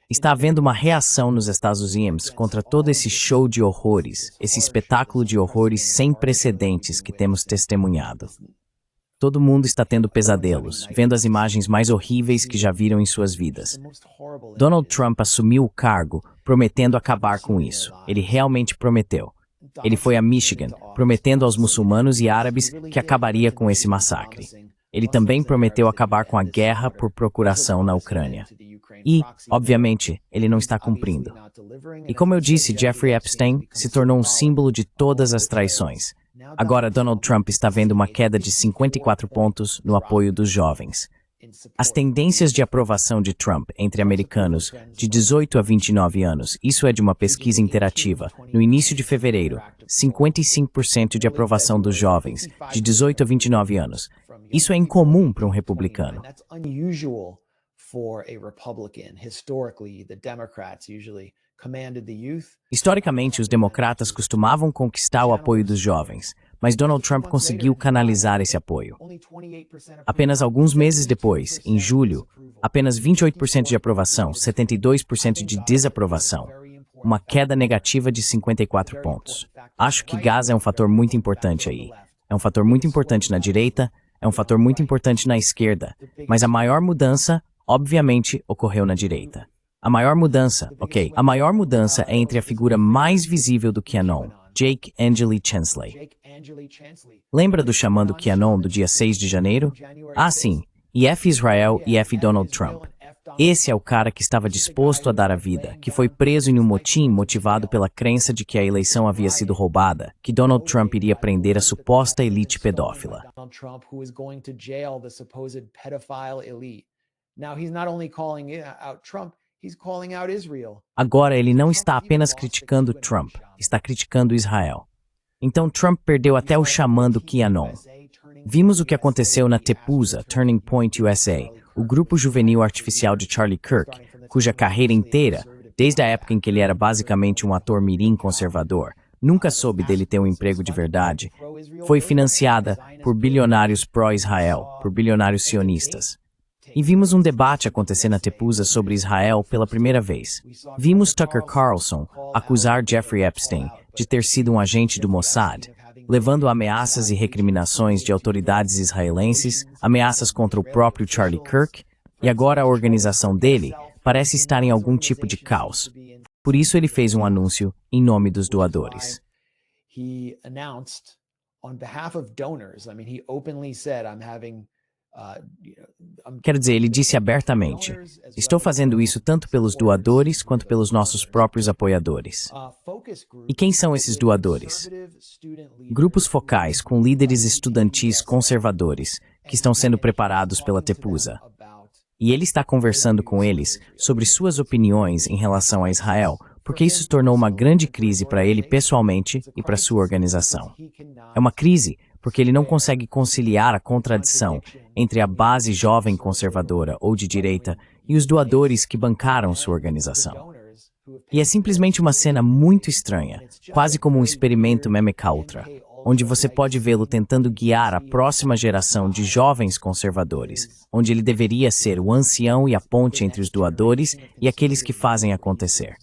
Está havendo uma reação nos Estados Unidos contra todo esse show de horrores, esse espetáculo de horrores sem precedentes que temos testemunhado. Todo mundo está tendo pesadelos, vendo as imagens mais horríveis que já viram em suas vidas. Donald Trump assumiu o cargo, prometendo acabar com isso. Ele realmente prometeu. Ele foi a Michigan, prometendo aos muçulmanos e árabes que acabaria com esse massacre. Ele também prometeu acabar com a guerra por procuração na Ucrânia. E, obviamente, ele não está cumprindo. E como eu disse, Jeffrey Epstein se tornou um símbolo de todas as traições. Agora Donald Trump está vendo uma queda de 54 pontos no apoio dos jovens. As tendências de aprovação de Trump entre americanos de 18 a 29 anos, isso é de uma pesquisa interativa. No início de fevereiro, 55% de aprovação dos jovens de 18 a 29 anos. Isso é incomum para um republicano. Historicamente, os democratas costumavam conquistar o apoio dos jovens, mas Donald Trump conseguiu canalizar esse apoio. Apenas alguns meses depois, em julho, apenas 28% de aprovação, 72% de desaprovação, uma queda negativa de 54 pontos. Acho que Gaza é um fator muito importante aí. É um fator muito importante na direita, é um fator muito importante na esquerda, mas a maior mudança, obviamente, ocorreu na direita. A maior mudança é entre a figura mais visível do QAnon, Jake Angeli Chansley. Lembra do chamando QAnon do dia 6 de janeiro? Ah, sim, e F Israel e F Donald Trump. Esse é o cara que estava disposto a dar a vida, que foi preso em um motim motivado pela crença de que a eleição havia sido roubada, que Donald Trump iria prender a suposta elite pedófila. Agora ele não está apenas criticando Trump, está criticando Israel. Então Trump perdeu até o chamando QAnon. Vimos o que aconteceu na Tepuza, Turning Point USA, o grupo juvenil artificial de Charlie Kirk, cuja carreira inteira, desde a época em que ele era basicamente um ator mirim conservador, nunca soube dele ter um emprego de verdade, foi financiada por bilionários pró-Israel, por bilionários sionistas. E vimos um debate acontecer na Tepuza sobre Israel pela primeira vez. Vimos Tucker Carlson acusar Jeffrey Epstein de ter sido um agente do Mossad, levando ameaças e recriminações de autoridades israelenses, ameaças contra o próprio Charlie Kirk, e agora a organização dele parece estar em algum tipo de caos. Por isso ele fez um anúncio em nome dos doadores. Quer dizer, ele disse abertamente, estou fazendo isso tanto pelos doadores quanto pelos nossos próprios apoiadores. E quem são esses doadores? Grupos focais com líderes estudantis conservadores que estão sendo preparados pela Tepuza. E ele está conversando com eles sobre suas opiniões em relação a Israel, porque isso se tornou uma grande crise para ele pessoalmente e para sua organização. É uma crise porque ele não consegue conciliar a contradição entre a base jovem conservadora ou de direita e os doadores que bancaram sua organização. E é simplesmente uma cena muito estranha, quase como um experimento MKUltra, onde você pode vê-lo tentando guiar a próxima geração de jovens conservadores, onde ele deveria ser o ancião e a ponte entre os doadores e aqueles que fazem acontecer.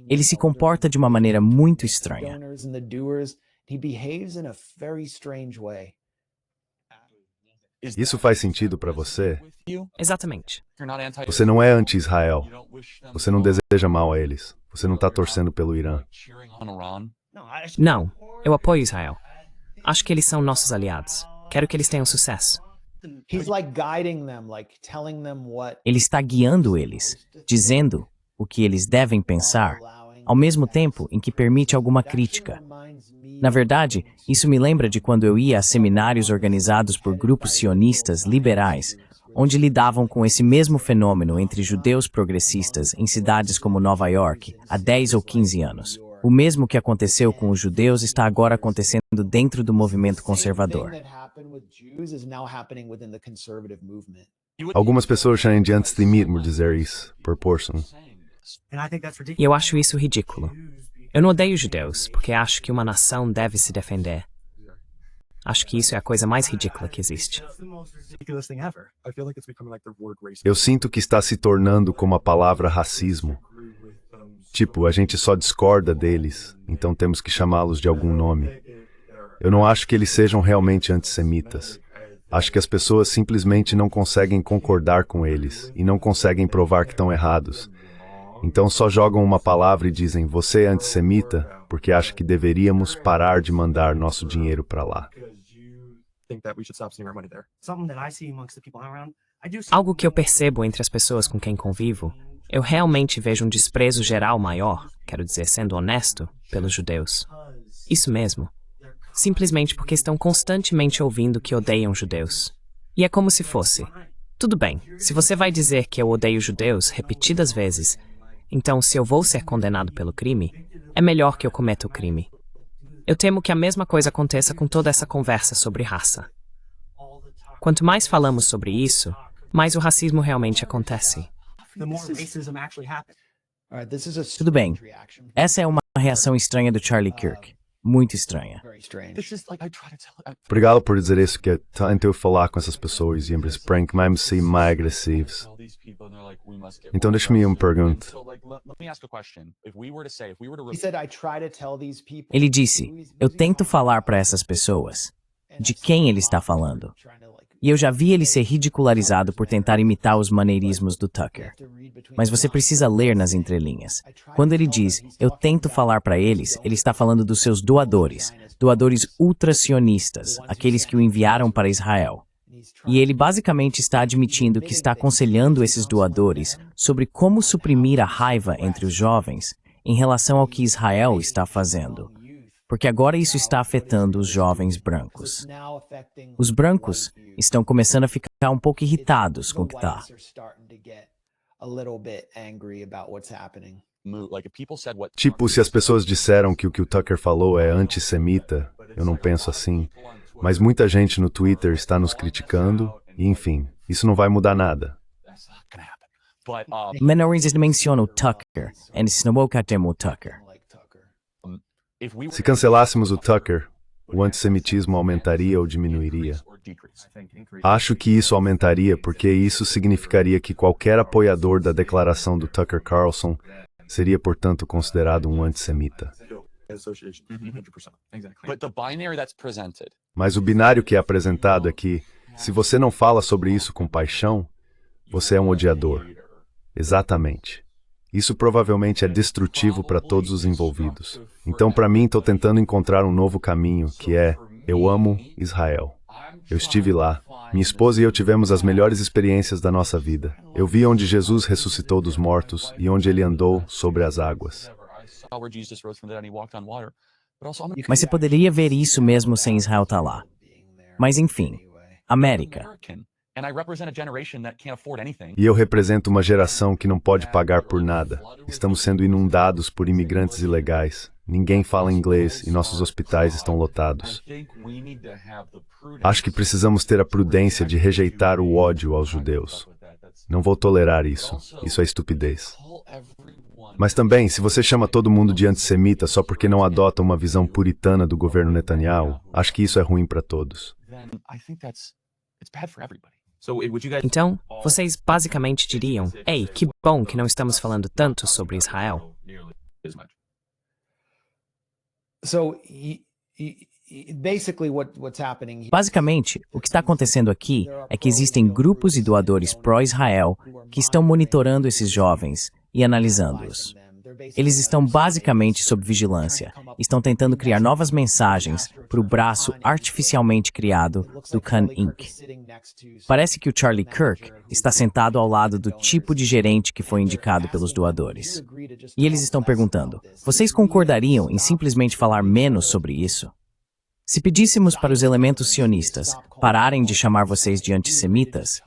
Ele se comporta de uma maneira muito estranha. Isso faz sentido para você? Exatamente. Você não é anti-Israel. Você não deseja mal a eles. Você não está torcendo pelo Irã. Não, eu apoio Israel. Acho que eles são nossos aliados. Quero que eles tenham sucesso. Ele está guiando eles, dizendo o que eles devem pensar, ao mesmo tempo em que permite alguma crítica. Na verdade, isso me lembra de quando eu ia a seminários organizados por grupos sionistas liberais, onde lidavam com esse mesmo fenômeno entre judeus progressistas em cidades como Nova York há 10 ou 15 anos. O mesmo que aconteceu com os judeus está agora acontecendo dentro do movimento conservador. Algumas pessoas chamam de antissemita por dizer isso, por porção. E eu acho isso ridículo. Eu não odeio judeus, porque acho que uma nação deve se defender. Acho que isso é a coisa mais ridícula que existe. Eu sinto que está se tornando como a palavra racismo. Tipo, a gente só discorda deles, então temos que chamá-los de algum nome. Eu não acho que eles sejam realmente antissemitas. Acho que as pessoas simplesmente não conseguem concordar com eles e não conseguem provar que estão errados. Então só jogam uma palavra e dizem, você é antissemita, porque acha que deveríamos parar de mandar nosso dinheiro para lá. Algo que eu percebo entre as pessoas com quem convivo, eu realmente vejo um desprezo geral maior, quero dizer, sendo honesto, pelos judeus. Isso mesmo. Simplesmente porque estão constantemente ouvindo que odeiam judeus. E é como se fosse, tudo bem, se você vai dizer que eu odeio judeus repetidas vezes, então se eu vou ser condenado pelo crime, é melhor que eu cometa o crime. Eu temo que a mesma coisa aconteça com toda essa conversa sobre raça. Quanto mais falamos sobre isso, mais o racismo realmente acontece. Tudo bem. Essa é uma reação estranha do Charlie Kirk. Muito estranha. Obrigado por dizer isso, que tento falar com essas pessoas e eles parecem mesmo ser mais agressivos. Então deixa-me uma pergunta. Ele disse, eu tento falar para essas pessoas de quem ele está falando. E eu já vi ele ser ridicularizado por tentar imitar os maneirismos do Tucker. Mas você precisa ler nas entrelinhas. Quando ele diz, eu tento falar para eles, ele está falando dos seus doadores ultracionistas, aqueles que o enviaram para Israel. E ele basicamente está admitindo que está aconselhando esses doadores sobre como suprimir a raiva entre os jovens em relação ao que Israel está fazendo. Porque agora isso está afetando os jovens brancos. Os brancos estão começando a ficar um pouco irritados com o que está. Tipo, se as pessoas disseram que o Tucker falou é antissemita, eu não penso assim. Mas muita gente no Twitter está nos criticando, e enfim, isso não vai mudar nada. Menores mencionam o Tucker, e não o Tucker. Se cancelássemos o Tucker, o antissemitismo aumentaria ou diminuiria? Acho que isso aumentaria porque isso significaria que qualquer apoiador da declaração do Tucker Carlson seria, portanto, considerado um antissemita. Mas o binário que é apresentado é que, se você não fala sobre isso com paixão, você é um odiador. Exatamente. Isso provavelmente é destrutivo para todos os envolvidos. Então, para mim, estou tentando encontrar um novo caminho, que é, eu amo Israel. Eu estive lá. Minha esposa e eu tivemos as melhores experiências da nossa vida. Eu vi onde Jesus ressuscitou dos mortos e onde ele andou sobre as águas. Mas você poderia ver isso mesmo sem Israel estar lá. Mas enfim, América. E eu represento uma geração que não pode pagar por nada. Estamos sendo inundados por imigrantes ilegais. Ninguém fala inglês e nossos hospitais estão lotados. Acho que precisamos ter a prudência de rejeitar o ódio aos judeus. Não vou tolerar isso. Isso é estupidez. Mas também, se você chama todo mundo de antissemita só porque não adota uma visão puritana do governo Netanyahu, acho que isso é ruim para todos. Então, vocês basicamente diriam, ei, que bom que não estamos falando tanto sobre Israel. Basicamente, o que está acontecendo aqui é que existem grupos e doadores pró-Israel que estão monitorando esses jovens e analisando-os. Eles estão basicamente sob vigilância, estão tentando criar novas mensagens para o braço artificialmente criado do Khan Inc. Parece que o Charlie Kirk está sentado ao lado do tipo de gerente que foi indicado pelos doadores. E eles estão perguntando, vocês concordariam em simplesmente falar menos sobre isso? Se pedíssemos para os elementos sionistas pararem de chamar vocês de antissemitas,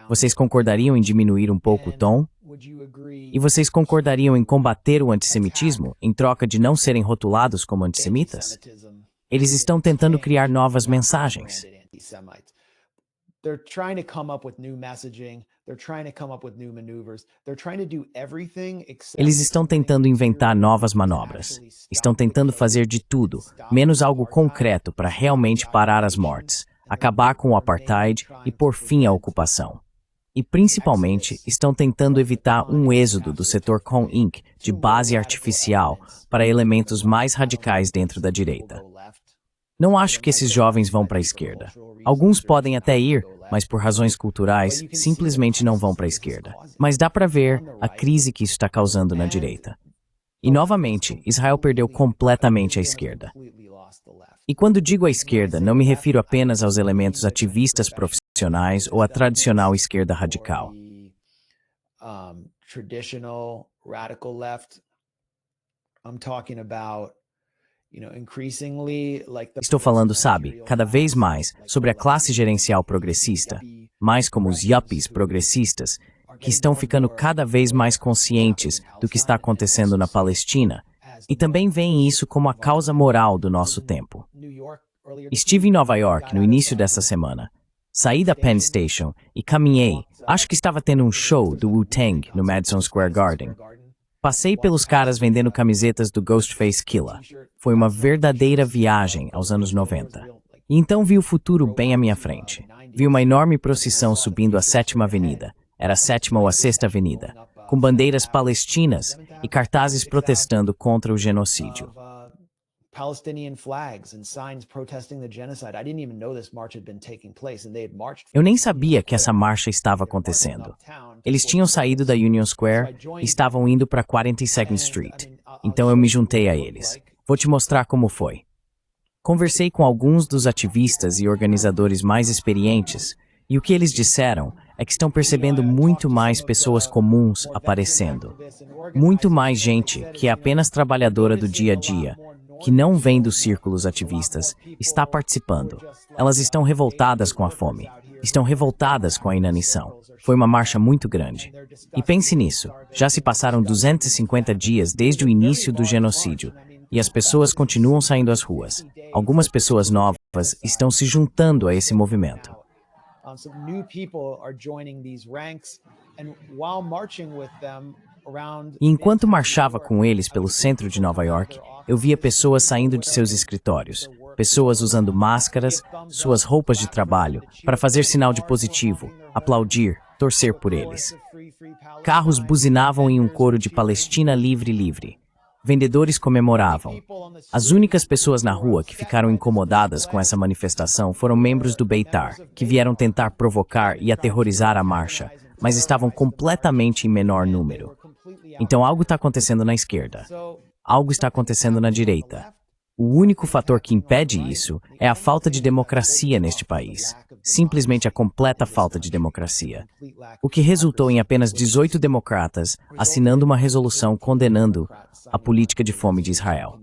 vocês concordariam em diminuir um pouco o tom? E vocês concordariam em combater o antissemitismo em troca de não serem rotulados como antissemitas? Eles estão tentando criar novas mensagens. They're trying to come up with new messaging. They're trying to come up with new maneuvers. They're trying to do everything except Eles estão tentando inventar novas manobras. Estão tentando fazer de tudo, menos algo concreto para realmente parar as mortes, acabar com o apartheid e pôr fim à ocupação. E, principalmente, estão tentando evitar um êxodo do setor Com Inc. de base artificial para elementos mais radicais dentro da direita. Não acho que esses jovens vão para a esquerda. Alguns podem até ir, mas por razões culturais, simplesmente não vão para a esquerda. Mas dá para ver a crise que isso está causando na direita. E, novamente, Israel perdeu completamente a esquerda. E quando digo a esquerda, não me refiro apenas aos elementos ativistas profissionais ou à tradicional esquerda radical. Traditional radical left. I'm talking about Estou falando, sabe, cada vez mais sobre a classe gerencial progressista, mais como os yuppies progressistas, que estão ficando cada vez mais conscientes do que está acontecendo na Palestina e também veem isso como a causa moral do nosso tempo. Estive em Nova York no início dessa semana. Saí da Penn Station e caminhei. Acho que estava tendo um show do Wu-Tang no Madison Square Garden. Passei pelos caras vendendo camisetas do Ghostface Killah. Foi uma verdadeira viagem aos anos 90. E então vi o futuro bem à minha frente. Vi uma enorme procissão subindo a 7ª Avenida. Era a 7ª ou a 6ª Avenida, com bandeiras palestinas e cartazes protestando contra o genocídio. Eu nem sabia que essa marcha estava acontecendo. Eles tinham saído da Union Square e estavam indo para 42nd Street. Então eu me juntei a eles. Vou te mostrar como foi. Conversei com alguns dos ativistas e organizadores mais experientes, e o que eles disseram é que estão percebendo muito mais pessoas comuns aparecendo. Muito mais gente que é apenas trabalhadora do dia a dia, que não vem dos círculos ativistas, está participando. Elas estão revoltadas com a fome. Estão revoltadas com a inanição. Foi uma marcha muito grande. E pense nisso, já se passaram 250 dias desde o início do genocídio, e as pessoas continuam saindo às ruas. Algumas pessoas novas estão se juntando a esse movimento. E enquanto marchava com eles pelo centro de Nova York, eu via pessoas saindo de seus escritórios, pessoas usando máscaras, suas roupas de trabalho, para fazer sinal de positivo, aplaudir, torcer por eles. Carros buzinavam em um coro de Palestina livre, livre. Vendedores comemoravam. As únicas pessoas na rua que ficaram incomodadas com essa manifestação foram membros do Beitar, que vieram tentar provocar e aterrorizar a marcha, mas estavam completamente em menor número. Então algo está acontecendo na esquerda. Algo está acontecendo na direita. O único fator que impede isso é a falta de democracia neste país. Simplesmente a completa falta de democracia. O que resultou em apenas 18 democratas assinando uma resolução condenando a política de fome de Israel.